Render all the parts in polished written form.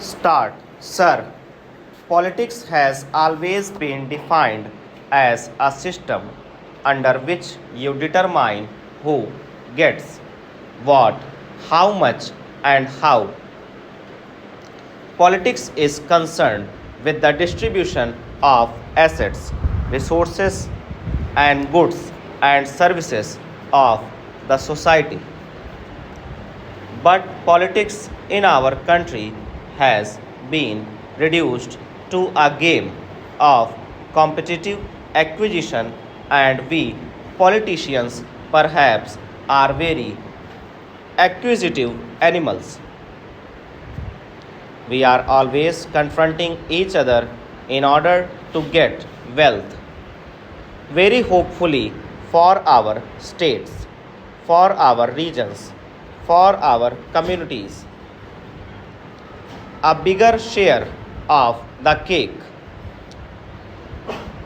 Start. Sir, politics has always been defined as a system under which you determine who gets what, how much, and how. Politics is concerned with the distribution of assets, resources, and goods and services of the society. But politics in our country has been reduced to a game of competitive acquisition, and we politicians perhaps are very acquisitive animals. We are always confronting each other in order to get wealth, very hopefully for our states, for our regions, for our communities. A bigger share of the cake,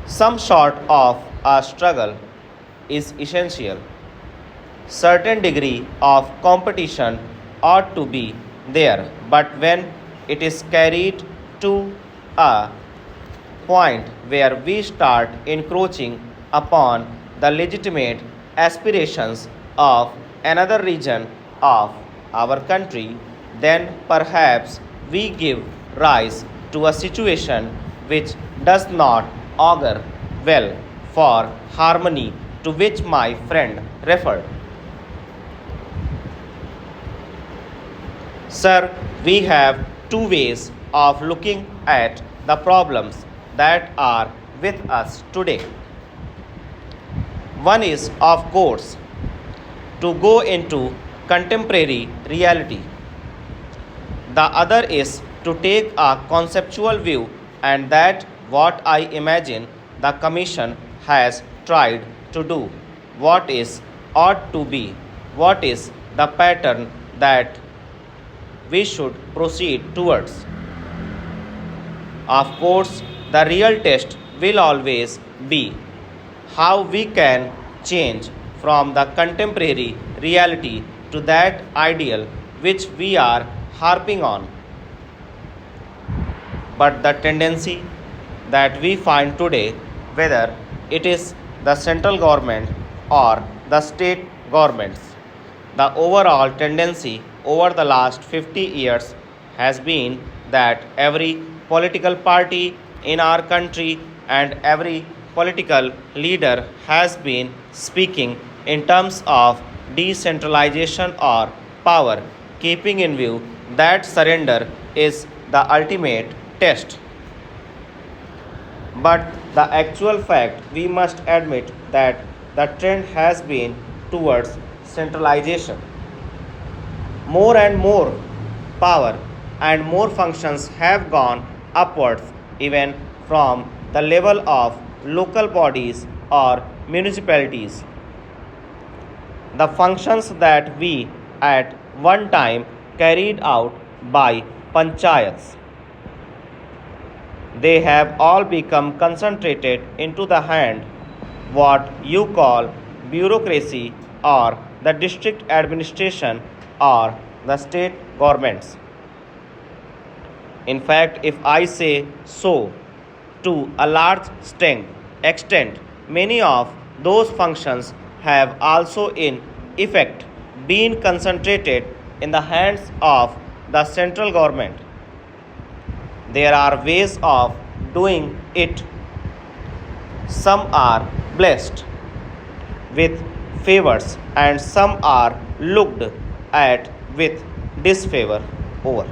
some sort of a struggle is essential. Certain degree of competition ought to be there, but when it is carried to a point where we start encroaching upon the legitimate aspirations of another region of our country, then perhaps we give rise to a situation which does not augur well for harmony to which my friend referred. Sir, we have two ways of looking at the problems that are with us today. One is, of course, to go into contemporary reality. The other is to take a conceptual view, and that what I imagine the Commission has tried to do, what is ought to be, what is the pattern that we should proceed towards. Of course, the real test will always be how we can change from the contemporary reality to that ideal which we are harping on. But the tendency that we find today, whether it is the central government or the state governments, the overall tendency over the last 50 years has been that every political party in our country and every political leader has been speaking in terms of decentralization or power, keeping in view that surrender is the ultimate test. But the actual fact, we must admit that the trend has been towards centralization. More and more power and more functions have gone upwards, even from the level of local bodies or municipalities. The functions that we at one time carried out by panchayats, they have all become concentrated into the hand, what you call bureaucracy or the district administration or the state governments. In fact, if I say so, to a large extent, many of those functions have also in effect been concentrated in the hands of the central government. There are ways of doing it. Some are blessed with favors, and some are looked at with disfavor over.